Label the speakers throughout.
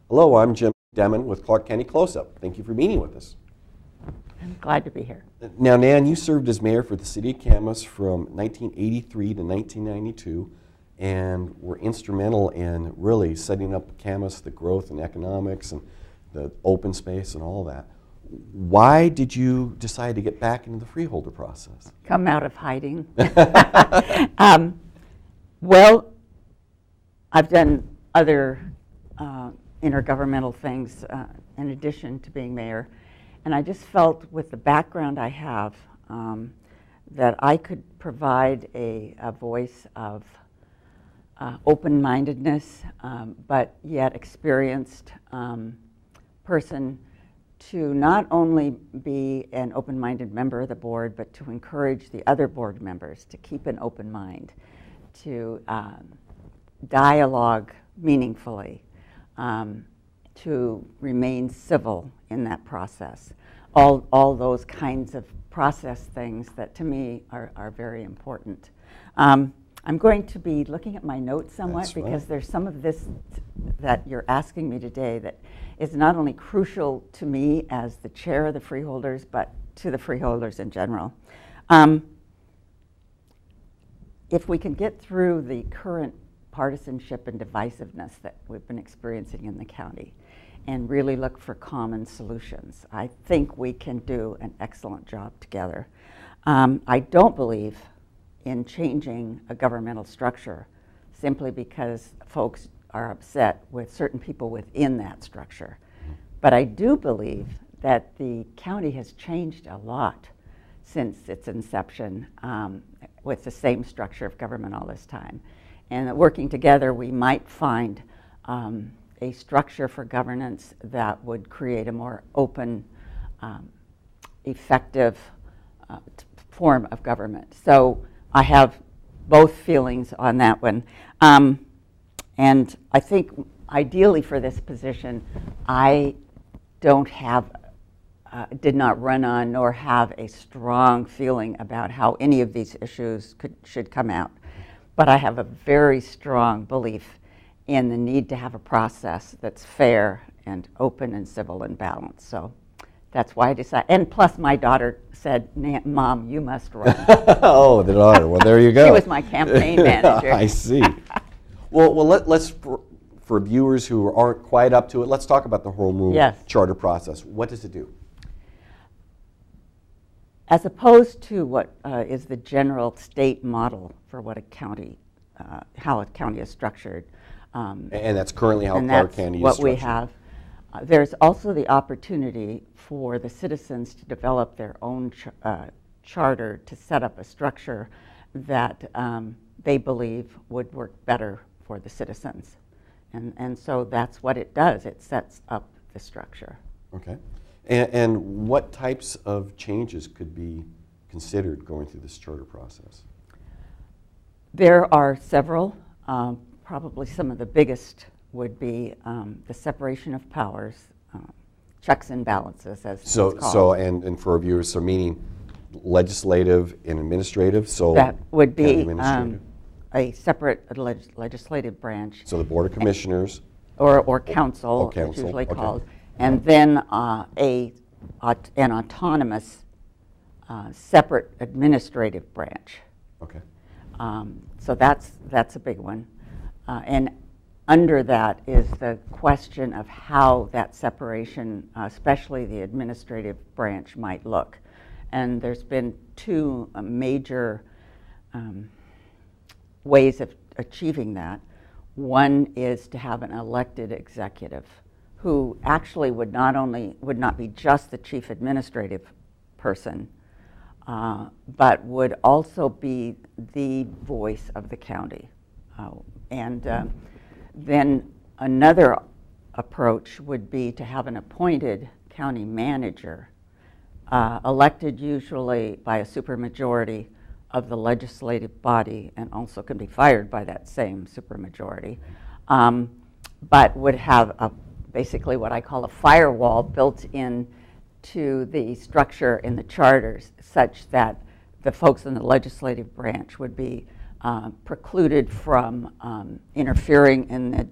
Speaker 1: Hello, I'm Jim Demon with Clark County Close-Up. Thank you for meeting with us.
Speaker 2: I'm glad to be here.
Speaker 1: Now, Nan, you served as mayor for the city of Camas from 1983 to 1992 and were instrumental in really setting up Camas, the growth and economics and the open space and all that. Why did you decide to get back into the freeholder process?
Speaker 2: Come out of hiding. Well, I've done other intergovernmental things in addition to being mayor, and I just felt with the background I have that I could provide a voice of open-mindedness, but yet experienced person to not only be an open-minded member of the board, but to encourage the other board members to keep an open mind, to dialogue meaningfully, to remain civil in that process. All those kinds of process things that to me are very important. I'm going to be looking at my notes somewhat because there's some of this that you're asking me today that is not only crucial to me as the chair of the freeholders, but to the freeholders in general. If we can get through the current partisanship and divisiveness that we've been experiencing in the county and really look for common solutions, I think we can do an excellent job together. I don't believe in changing a governmental structure simply because folks are upset with certain people within that structure. But I do believe that the county has changed a lot since its inception with the same structure of government all this time. And that working together, we might find a structure for governance that would create a more open, effective form of government. So I have both feelings on that one. And I think ideally for this position, I don't have, did not run on nor have a strong feeling about how any of these issues should come out. But I have a very strong belief in the need to have a process that's fair and open and civil and balanced. So that's why I decided. And plus my daughter said, Mom, you must run.
Speaker 1: Oh, the daughter. Well, there you go.
Speaker 2: She was my campaign manager.
Speaker 1: I see. Well, let's, for viewers who aren't quite up to it, let's talk about the home rule charter process. What does it do?
Speaker 2: As opposed to what is the general state model for what a county, how a county is structured.
Speaker 1: And that's currently how Clark County is structured.
Speaker 2: What we have. There's also the opportunity for the citizens to develop their own charter to set up a structure that they believe would work better for the citizens. And so that's what it does. It sets up the structure.
Speaker 1: Okay. And what types of changes could be considered going through this charter process?
Speaker 2: There are several. Probably some of the biggest would be the separation of powers, checks and balances, as it's called.
Speaker 1: So, and for our viewers, so meaning legislative and administrative. So
Speaker 2: that would be a separate legislative branch.
Speaker 1: So the Board of Commissioners,
Speaker 2: or council, it's usually called, and then an autonomous, separate administrative branch.
Speaker 1: Okay.
Speaker 2: So that's a big one, and under that is the question of how that separation, especially the administrative branch, might look. And there's been two major ways of achieving that. One is to have an elected executive who actually would not be just the chief administrative person, but would also be the voice of the county. Then another approach would be to have an appointed county manager, elected usually by a supermajority of the legislative body, and also can be fired by that same supermajority, but would have basically what I call a firewall built in to the structure in the charters, such that the folks in the legislative branch would be precluded from interfering in the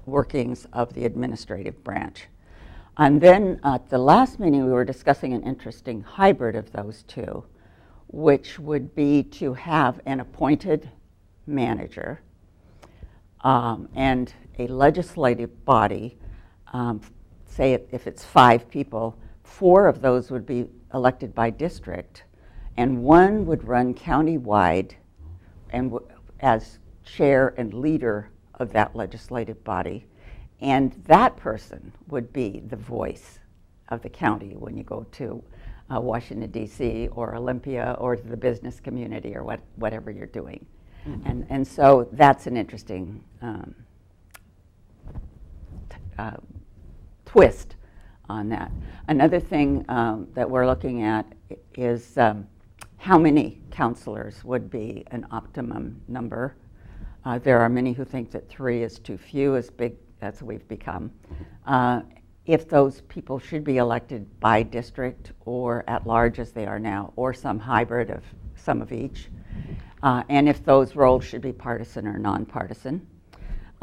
Speaker 2: workings of the administrative branch. And then at the last meeting, we were discussing an interesting hybrid of those two, which would be to have an appointed manager and a legislative body. Say if it's 5 people, 4 of those would be elected by district, and 1 would run county-wide and as chair and leader of that legislative body. And that person would be the voice of the county when you go to Washington, D.C., or Olympia, or to the business community, or whatever you're doing. Mm-hmm. And so that's an interesting twist on that. Another thing that we're looking at is how many counselors would be an optimum number. There are many who think that 3 is too few, as big as we've become. If those people should be elected by district or at large as they are now, or some hybrid of some of each, and if those roles should be partisan or nonpartisan.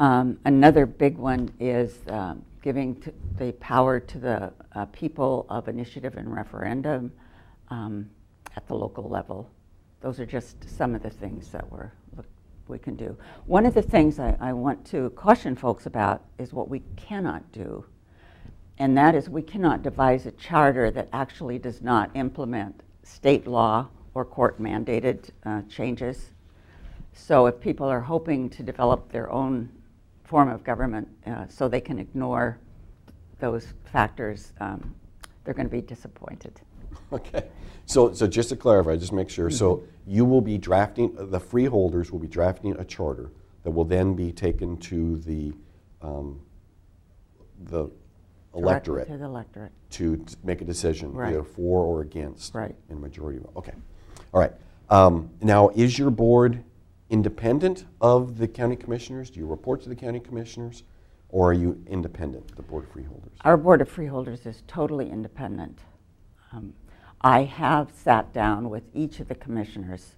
Speaker 2: Another big one is giving the power to the people of initiative and referendum at the local level. Those are just some of the things that we can do. One of the things I want to caution folks about is what we cannot do, and that is we cannot devise a charter that actually does not implement state law or court-mandated changes. So if people are hoping to develop their own form of government so they can ignore those factors, they're going to be disappointed.
Speaker 1: Okay. So just to clarify, just make sure. Mm-hmm. So you will be drafting, the freeholders will be drafting a charter that will then be taken to the electorate.
Speaker 2: To the electorate.
Speaker 1: To make a decision, right, either for or against.
Speaker 2: Right.
Speaker 1: In majority vote. Okay. All right. Now, is your board independent of the county commissioners? Do you report to the county commissioners? Or are you independent, the Board of Freeholders?
Speaker 2: Our Board of Freeholders is totally independent. I have sat down with each of the commissioners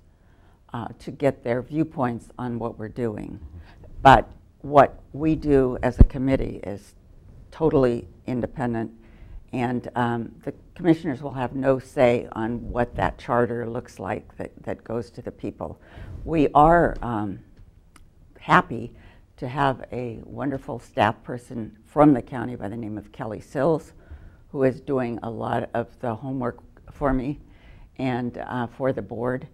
Speaker 2: to get their viewpoints on what we're doing. But what we do as a committee is totally independent, and the commissioners will have no say on what that charter looks like that goes to the people. We are happy to have a wonderful staff person from the county by the name of Kelly Sills, who is doing a lot of the homework for me and for the board.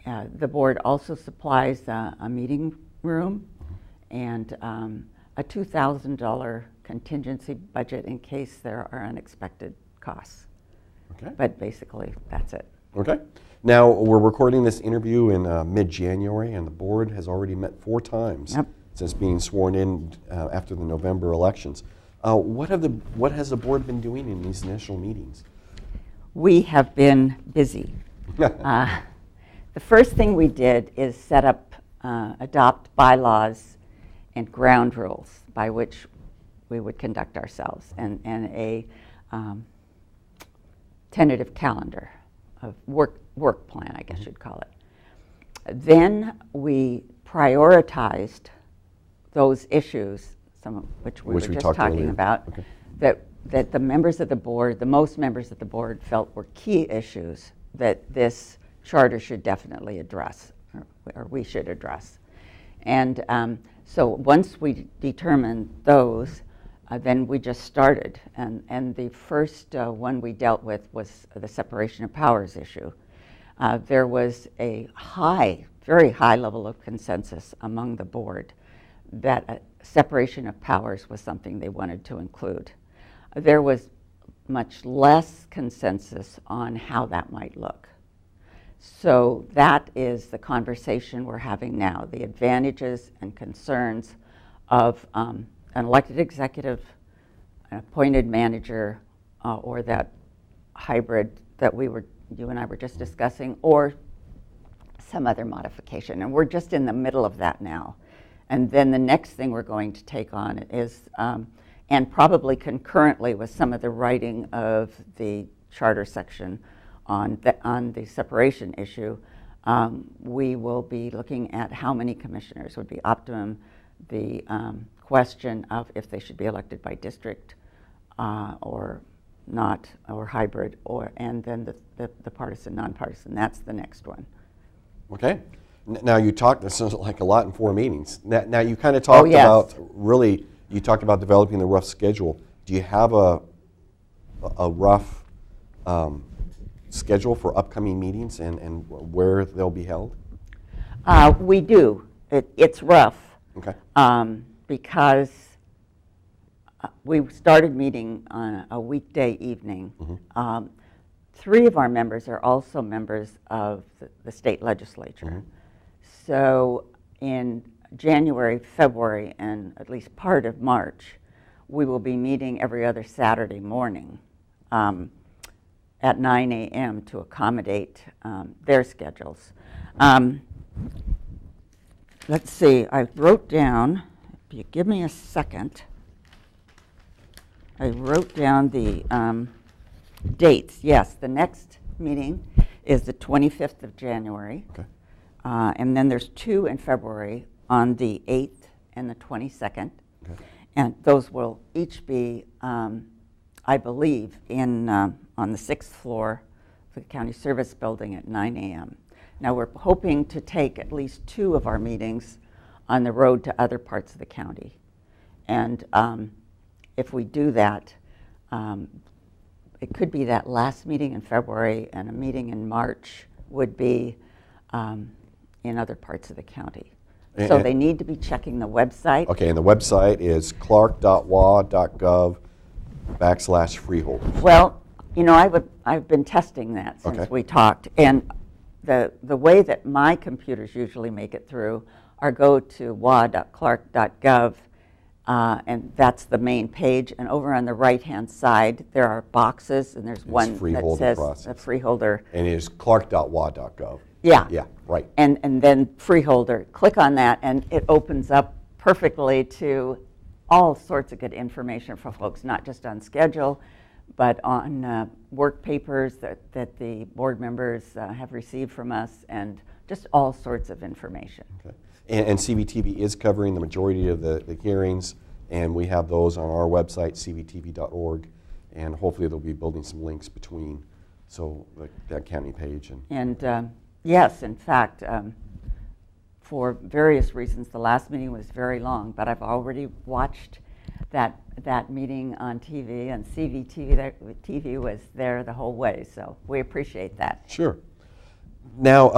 Speaker 2: The board also supplies a meeting room and a $2,000 contingency budget in case there are unexpected costs.
Speaker 1: Okay.
Speaker 2: But basically, that's it.
Speaker 1: Okay. Now, we're recording this interview in mid-January, and the board has already met 4 times. Yep. Since being sworn in after the November elections. What has the board been doing in these initial meetings?
Speaker 2: We have been busy. The first thing we did is set up, adopt bylaws and ground rules by which we would conduct ourselves, and a tentative calendar of work plan, I guess you'd call it. Then we prioritized those issues, some of which we were just talking about, okay, that the members of the board, the most members of the board felt were key issues that this charter should definitely address, or we should address. And so once we determined those, then we just started. And the first one we dealt with was the separation of powers issue. There was a very high level of consensus among the board that a separation of powers was something they wanted to include. There was much less consensus on how that might look. So that is the conversation we're having now, the advantages and concerns of an elected executive, an appointed manager, or that hybrid that you and I were just discussing, or some other modification. And we're just in the middle of that now. And then the next thing we're going to take on is, and probably concurrently with some of the writing of the charter section on the separation issue, we will be looking at how many commissioners would be optimum, the question of if they should be elected by district or not, or hybrid, and then the partisan, nonpartisan. That's the next one.
Speaker 1: Okay. Now you talked, this sounds like a lot in 4 meetings. Now you kind of talked about, really, you talked about developing the rough schedule. Do you have a rough schedule for upcoming meetings and where they'll be held?
Speaker 2: We do. It's rough.
Speaker 1: Okay.
Speaker 2: Because we started meeting on a weekday evening. Mm-hmm. 3 of our members are also members of the state legislature. Mm-hmm. So in January, February, and at least part of March, we will be meeting every other Saturday morning at 9 a.m. to accommodate their schedules. Let's see, I wrote down, if you give me a second, I wrote down the dates. Yes, the next meeting is the 25th of January. Okay. And then there's 2 in February on the 8th and the 22nd. Okay. And those will each be, I believe, on the 6th floor of the County Service Building at 9 a.m. Now we're hoping to take at least 2 of our meetings on the road to other parts of the county. And if we do that, it could be that last meeting in February, and a meeting in March would be in other parts of the county. So they need to be checking the website.
Speaker 1: Okay, and the website is clark.wa.gov/freeholders.
Speaker 2: Well, you know, I've been testing that since we talked, and the way that my computers usually make it through are go to wa.clark.gov, and that's the main page. And over on the right-hand side, there are boxes, and there's one that says a freeholder.
Speaker 1: And it is clark.wa.gov.
Speaker 2: Yeah.
Speaker 1: Yeah, right.
Speaker 2: And then freeholder. Click on that, and it opens up perfectly to all sorts of good information for folks, not just on schedule, but on work papers that the board members have received from us, and just all sorts of information.
Speaker 1: Okay. And CBTV is covering the majority of the hearings, and we have those on our website, cbtv.org, and hopefully they'll be building some links between that county page.
Speaker 2: And yes, in fact, for various reasons, the last meeting was very long, but I've already watched that meeting on TV, and TV was there the whole way, so we appreciate that.
Speaker 1: Sure. Now,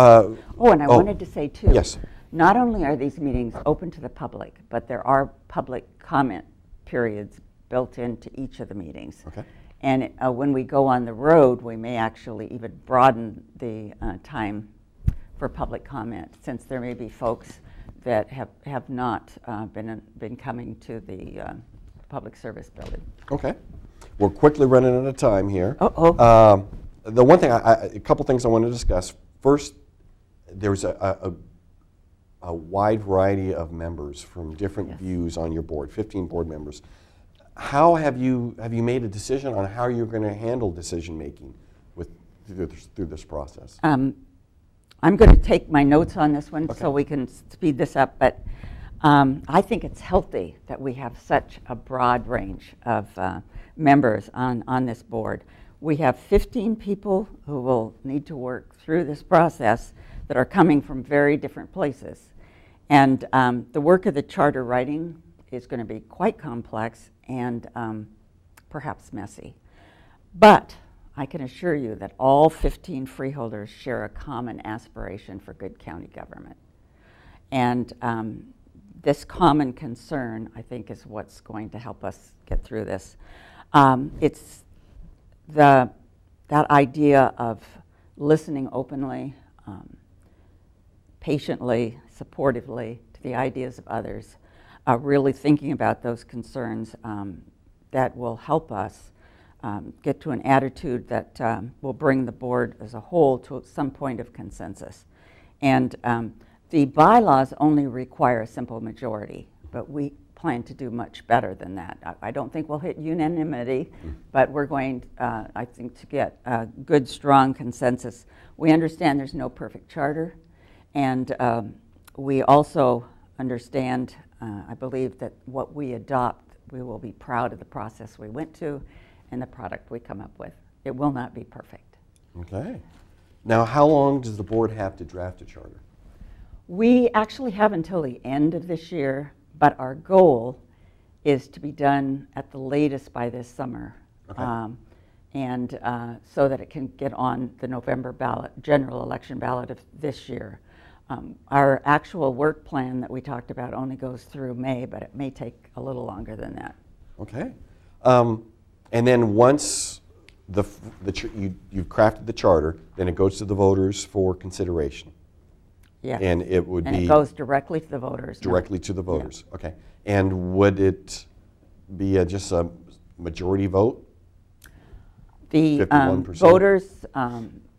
Speaker 2: and I wanted to say too,
Speaker 1: yes.
Speaker 2: Not only are these meetings open to the public, but there are public comment periods built into each of the meetings. Okay. And when we go on the road, we may actually even broaden the time for public comment, since there may be folks that have not been coming to the public service building.
Speaker 1: Okay. We're quickly running out of time here. The one thing, a couple things I want to discuss. First, there's a wide variety of members from different views on your board, 15 board members. How have you made a decision on how you're going to handle decision making through this process?
Speaker 2: I'm going to take my notes on this one so we can speed this up, but I think it's healthy that we have such a broad range of members on this board. We have 15 people who will need to work through this process that are coming from very different places. And the work of the charter writing is going to be quite complex and perhaps messy. But I can assure you that all 15 freeholders share a common aspiration for good county government. And this common concern, I think, is what's going to help us get through this. It's that idea of listening openly, patiently, supportively to the ideas of others, really thinking about those concerns that will help us get to an attitude that will bring the board as a whole to some point of consensus. And the bylaws only require a simple majority, but we plan to do much better than that. I don't think we'll hit unanimity, but we're going, I think, to get a good, strong consensus. We understand there's no perfect charter, and we also understand I believe that what we adopt, we will be proud of the process we went to and the product we come up with. It will not be perfect.
Speaker 1: Okay. Now, how long does the board have to draft a charter?
Speaker 2: We actually have until the end of this year, but our goal is to be done at the latest by this summer.
Speaker 1: Okay.
Speaker 2: So that it can get on the November ballot, general election ballot of this year. Our actual work plan that we talked about only goes through May, but it may take a little longer than that.
Speaker 1: Okay. And then once you've crafted the charter, then it goes to the voters for consideration.
Speaker 2: Yeah.
Speaker 1: And it would be
Speaker 2: it goes directly to the voters.
Speaker 1: directly to the voters. Yeah. Okay. And would it be just a majority vote?
Speaker 2: The
Speaker 1: 51%?
Speaker 2: voters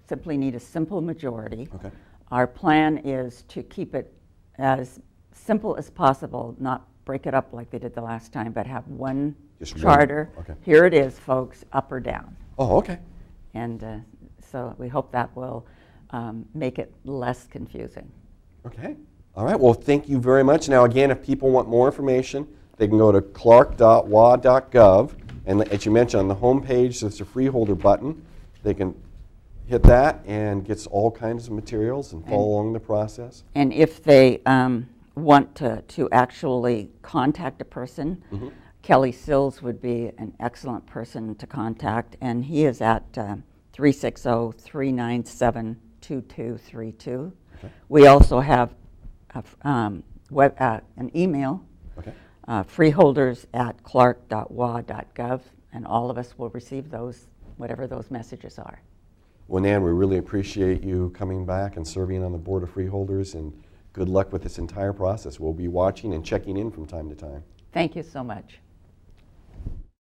Speaker 2: simply need a simple majority.
Speaker 1: Okay.
Speaker 2: Our plan is to keep it as simple as possible, not break it up like they did the last time, but have one
Speaker 1: Just
Speaker 2: charter.
Speaker 1: one. Okay.
Speaker 2: Here it is, folks, up or down.
Speaker 1: Oh, okay.
Speaker 2: And so we hope that will make it less confusing.
Speaker 1: Okay. All right. Well, thank you very much. Now, again, if people want more information, they can go to clark.wa.gov. And as you mentioned, on the home page, there's a freeholder button. They can hit that and gets all kinds of materials and follow along the process.
Speaker 2: And if they want to actually contact a person, Kelly Sills would be an excellent person to contact, and he is at 360-397-2232.
Speaker 1: Okay.
Speaker 2: We also have an email, freeholders@clark.wa.gov, and all of us will receive those, whatever those messages are.
Speaker 1: Well, Nan, we really appreciate you coming back and serving on the Board of Freeholders, and good luck with this entire process. We'll be watching and checking in from time to time.
Speaker 2: Thank you so much.